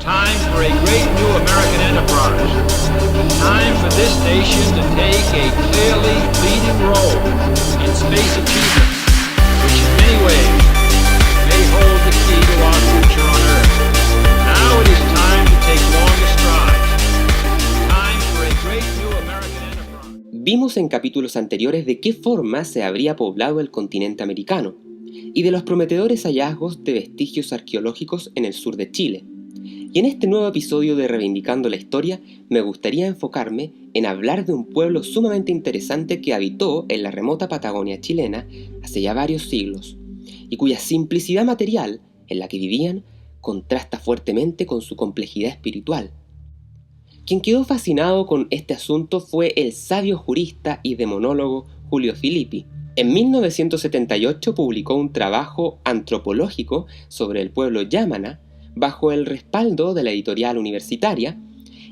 Time for a great new American enterprise. Time for this nation to take a clearly leading role in space achievement, which in many ways may hold the key to our future on Earth. Now it is time to take longer strides. Time for a great new American enterprise. Vimos en capítulos anteriores de qué forma se habría poblado el continente americano y de los prometedores hallazgos de vestigios arqueológicos en el sur de Chile. Y en este nuevo episodio de Reivindicando la Historia me gustaría enfocarme en hablar de un pueblo sumamente interesante que habitó en la remota Patagonia chilena hace ya varios siglos y cuya simplicidad material en la que vivían contrasta fuertemente con su complejidad espiritual. Quien quedó fascinado con este asunto fue el sabio jurista y demonólogo Julio Filippi. En 1978 publicó un trabajo antropológico sobre el pueblo yámana bajo el respaldo de la editorial universitaria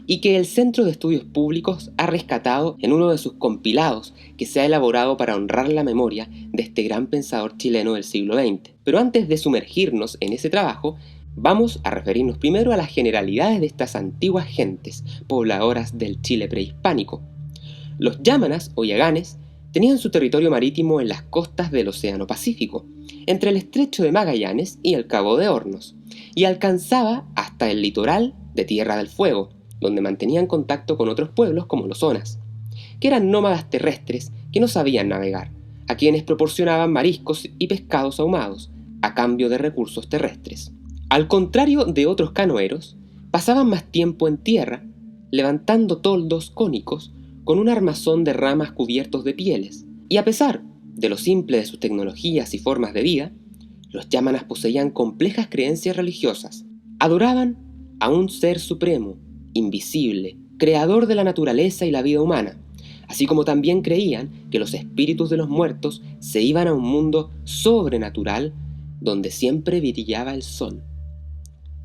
y que el Centro de Estudios Públicos ha rescatado en uno de sus compilados que se ha elaborado para honrar la memoria de este gran pensador chileno del siglo XX. Pero antes de sumergirnos en ese trabajo, vamos a referirnos primero a las generalidades de estas antiguas gentes pobladoras del Chile prehispánico. Los yámanas o yaganes tenían su territorio marítimo en las costas del Océano Pacífico, entre el Estrecho de Magallanes y el Cabo de Hornos, y alcanzaba hasta el litoral de Tierra del Fuego, donde mantenían contacto con otros pueblos como los onas, que eran nómadas terrestres que no sabían navegar, a quienes proporcionaban mariscos y pescados ahumados, a cambio de recursos terrestres. Al contrario de otros canoeros, pasaban más tiempo en tierra, levantando toldos cónicos con un armazón de ramas cubiertos de pieles, y a pesar de lo simple de sus tecnologías y formas de vida, los yámanas poseían complejas creencias religiosas. Adoraban a un ser supremo, invisible, creador de la naturaleza y la vida humana, así como también creían que los espíritus de los muertos se iban a un mundo sobrenatural donde siempre brillaba el sol.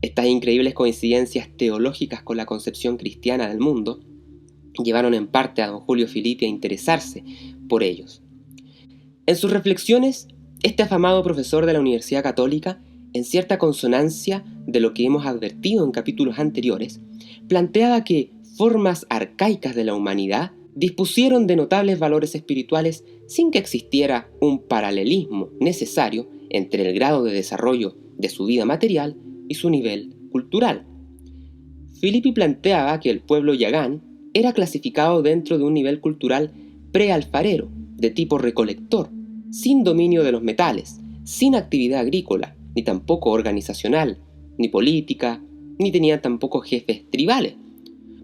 Estas increíbles coincidencias teológicas con la concepción cristiana del mundo llevaron en parte a don Julio Filippi a interesarse por ellos. En sus reflexiones, este afamado profesor de la Universidad Católica, en cierta consonancia de lo que hemos advertido en capítulos anteriores, planteaba que formas arcaicas de la humanidad dispusieron de notables valores espirituales sin que existiera un paralelismo necesario entre el grado de desarrollo de su vida material y su nivel cultural. Filippi planteaba que el pueblo yagán era clasificado dentro de un nivel cultural prealfarero, de tipo recolector, sin dominio de los metales, sin actividad agrícola, ni tampoco organizacional, ni política, ni tenían tampoco jefes tribales.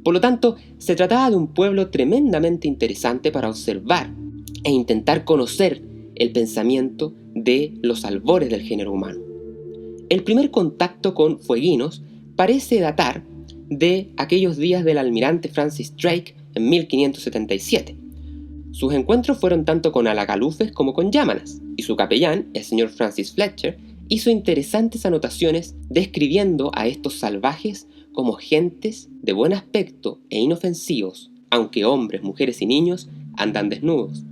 Por lo tanto, se trataba de un pueblo tremendamente interesante para observar e intentar conocer el pensamiento de los albores del género humano. El primer contacto con fueguinos parece datar de aquellos días del almirante Francis Drake en 1577. Sus encuentros fueron tanto con alacalufes como con yámanas, y su capellán, el señor Francis Fletcher, hizo interesantes anotaciones describiendo a estos salvajes como gentes de buen aspecto e inofensivos, aunque hombres, mujeres y niños andan desnudos.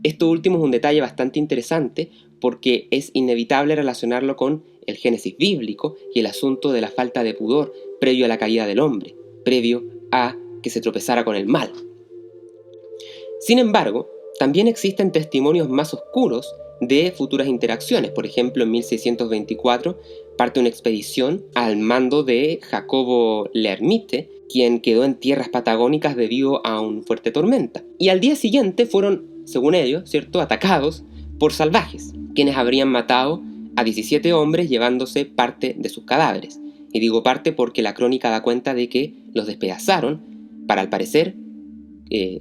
Esto último es un detalle bastante interesante porque es inevitable relacionarlo con el Génesis bíblico y el asunto de la falta de pudor previo a la caída del hombre, previo a que se tropezara con el mal. Sin embargo, también existen testimonios más oscuros de futuras interacciones. Por ejemplo, en 1624 parte una expedición al mando de Jacobo L'Hermite, quien quedó en tierras patagónicas debido a una fuerte tormenta. Y al día siguiente fueron, según ellos, atacados por salvajes, quienes habrían matado a 17 hombres llevándose parte de sus cadáveres. Y digo parte porque la crónica da cuenta de que los despedazaron para, al parecer,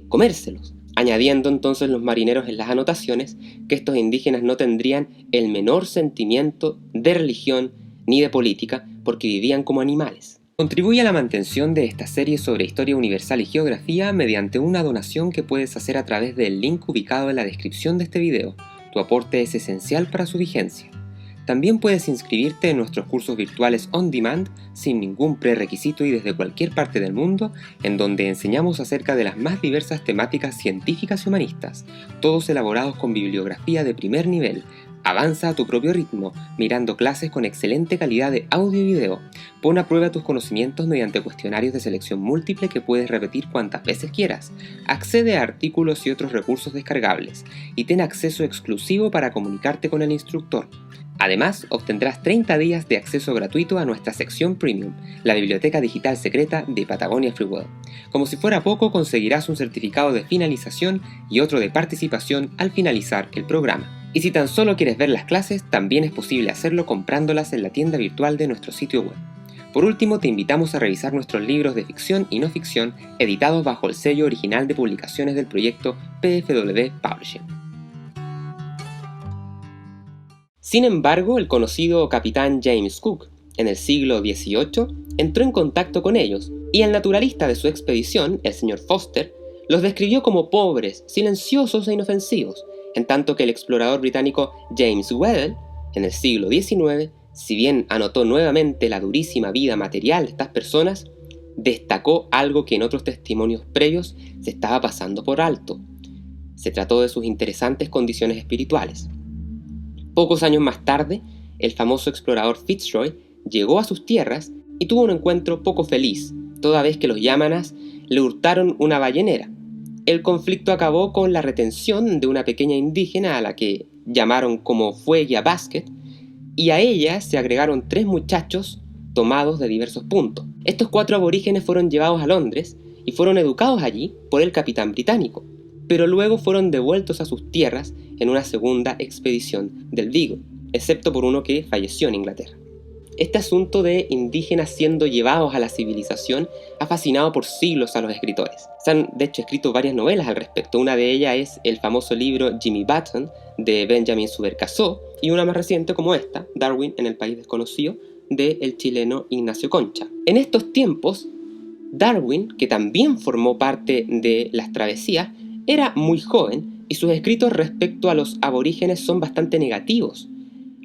comérselos, añadiendo entonces los marineros en las anotaciones que estos indígenas no tendrían el menor sentimiento de religión ni de política porque vivían como animales. Contribuye a la mantención de esta serie sobre historia universal y geografía mediante una donación que puedes hacer a través del link ubicado en la descripción de este video. Tu aporte es esencial para su vigencia. También puedes inscribirte en nuestros cursos virtuales on demand sin ningún prerequisito y desde cualquier parte del mundo, en donde enseñamos acerca de las más diversas temáticas científicas y humanistas, todos elaborados con bibliografía de primer nivel, Avanza a tu propio ritmo, mirando clases con excelente calidad de audio y video. Pon a prueba tus conocimientos mediante cuestionarios de selección múltiple que puedes repetir cuantas veces quieras. Accede a artículos y otros recursos descargables y ten acceso exclusivo para comunicarte con el instructor. Además, obtendrás 30 días de acceso gratuito a nuestra sección Premium, la biblioteca digital secreta de Patagonia Freewell. Como si fuera poco, conseguirás un certificado de finalización y otro de participación al finalizar el programa. Y si tan solo quieres ver las clases, también es posible hacerlo comprándolas en la tienda virtual de nuestro sitio web. Por último, te invitamos a revisar nuestros libros de ficción y no ficción editados bajo el sello original de publicaciones del proyecto PFW Publishing. Sin embargo, el conocido capitán James Cook, en el siglo XVIII, entró en contacto con ellos, y el naturalista de su expedición, el Sr. Foster, los describió como pobres, silenciosos e inofensivos, en tanto que el explorador británico James Weddell, en el siglo XIX, si bien anotó nuevamente la durísima vida material de estas personas, destacó algo que en otros testimonios previos se estaba pasando por alto. Se trató de sus interesantes condiciones espirituales. Pocos años más tarde, el famoso explorador Fitzroy llegó a sus tierras y tuvo un encuentro poco feliz, toda vez que los yámanas le hurtaron una ballenera. El conflicto acabó con la retención de una pequeña indígena a la que llamaron como Fuegia Basket, y a ella se agregaron 3 muchachos tomados de diversos puntos. Estos 4 aborígenes fueron llevados a Londres y fueron educados allí por el capitán británico, pero luego fueron devueltos a sus tierras en una segunda expedición del Beagle, excepto por uno que falleció en Inglaterra. Este asunto de indígenas siendo llevados a la civilización ha fascinado por siglos a los escritores. Se han de hecho escrito varias novelas al respecto. Una de ellas es el famoso libro Jimmy Button de Benjamin Subercaseaux y una más reciente como esta, Darwin en el país desconocido, del chileno Ignacio Concha. En estos tiempos, Darwin, que también formó parte de las travesías, era muy joven y sus escritos respecto a los aborígenes son bastante negativos.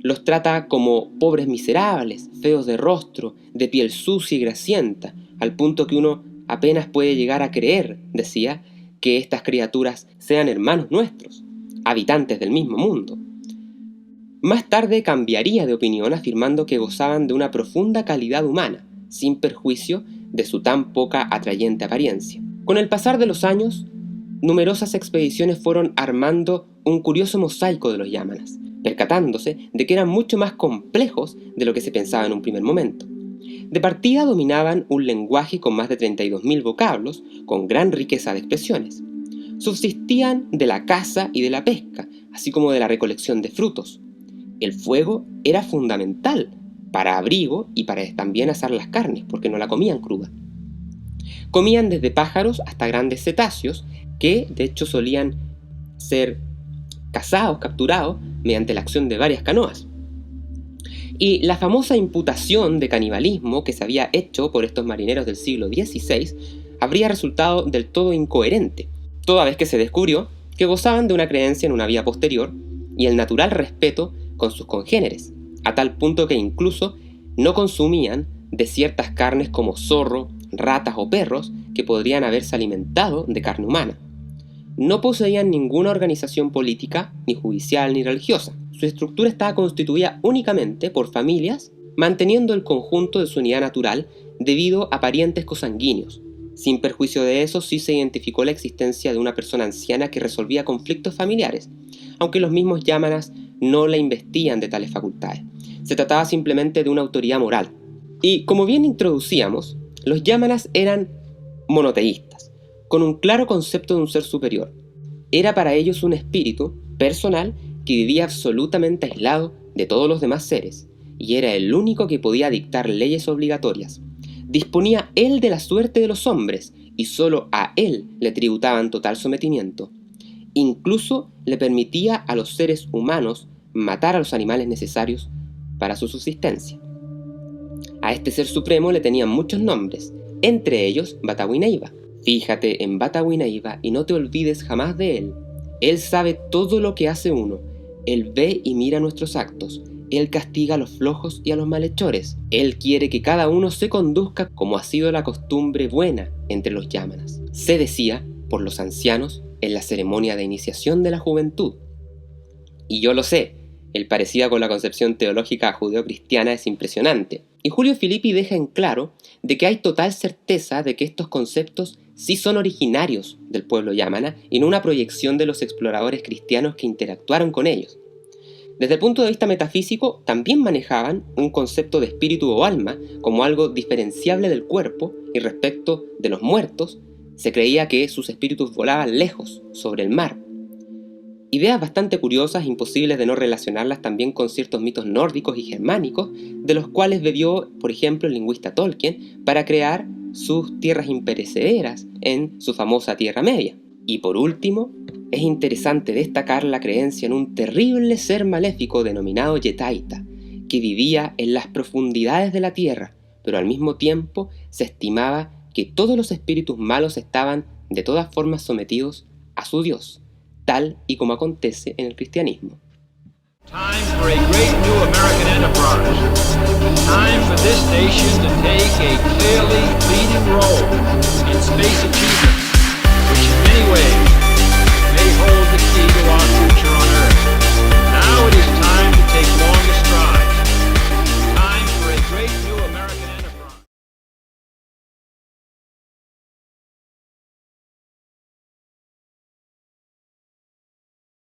Los trata como pobres miserables, feos de rostro, de piel sucia y grasienta, al punto que uno apenas puede llegar a creer, decía, que estas criaturas sean hermanos nuestros, habitantes del mismo mundo. Más tarde cambiaría de opinión afirmando que gozaban de una profunda calidad humana, sin perjuicio de su tan poca atrayente apariencia. Con el pasar de los años, numerosas expediciones fueron armando un curioso mosaico de los yámanas, percatándose de que eran mucho más complejos de lo que se pensaba en un primer momento. De partida dominaban un lenguaje con más de 32.000 vocablos, con gran riqueza de expresiones. Subsistían de la caza y de la pesca, así como de la recolección de frutos. El fuego era fundamental para abrigo y para también asar las carnes, porque no la comían cruda. Comían desde pájaros hasta grandes cetáceos, que de hecho solían ser cazados, capturados, mediante la acción de varias canoas. Y la famosa imputación de canibalismo que se había hecho por estos marineros del siglo XVI habría resultado del todo incoherente, toda vez que se descubrió que gozaban de una creencia en una vida posterior y el natural respeto con sus congéneres, a tal punto que incluso no consumían de ciertas carnes como zorro, ratas o perros que podrían haberse alimentado de carne humana. No poseían ninguna organización política, ni judicial, ni religiosa. Su estructura estaba constituida únicamente por familias, manteniendo el conjunto de su unidad natural debido a parientes cosanguíneos. Sin perjuicio de eso, sí se identificó la existencia de una persona anciana que resolvía conflictos familiares, aunque los mismos yámanas no la investían de tales facultades. Se trataba simplemente de una autoridad moral. Y como bien introducíamos, los yámanas eran monoteístas, con un claro concepto de un ser superior. Era para ellos un espíritu personal que vivía absolutamente aislado de todos los demás seres, y era el único que podía dictar leyes obligatorias. Disponía él de la suerte de los hombres, y solo a él le tributaban total sometimiento. Incluso le permitía a los seres humanos matar a los animales necesarios para su subsistencia. A este ser supremo le tenían muchos nombres, entre ellos Batawinaiba. Fíjate en Batawinaiba y no te olvides jamás de él. Él sabe todo lo que hace uno. Él ve y mira nuestros actos. Él castiga a los flojos y a los malhechores. Él quiere que cada uno se conduzca como ha sido la costumbre buena entre los yámanas. Se decía por los ancianos en la ceremonia de iniciación de la juventud. Y yo lo sé, El parecido con la concepción teológica judeocristiana es impresionante, y Julio Filippi deja en claro de que hay total certeza de que estos conceptos sí son originarios del pueblo yámana y no una proyección de los exploradores cristianos que interactuaron con ellos. Desde el punto de vista metafísico, también manejaban un concepto de espíritu o alma como algo diferenciable del cuerpo, y respecto de los muertos, se creía que sus espíritus volaban lejos, sobre el mar. Ideas bastante curiosas, imposibles de no relacionarlas también con ciertos mitos nórdicos y germánicos, de los cuales bebió, por ejemplo, el lingüista Tolkien para crear sus tierras imperecederas en su famosa Tierra Media. Y por último, es interesante destacar la creencia en un terrible ser maléfico denominado Yetaita, que vivía en las profundidades de la tierra, pero al mismo tiempo se estimaba que todos los espíritus malos estaban de todas formas sometidos a su Dios, tal y como acontece en el cristianismo. Time for a great new American enterprise. Time for this nation to take a clearly leading role in space achievement.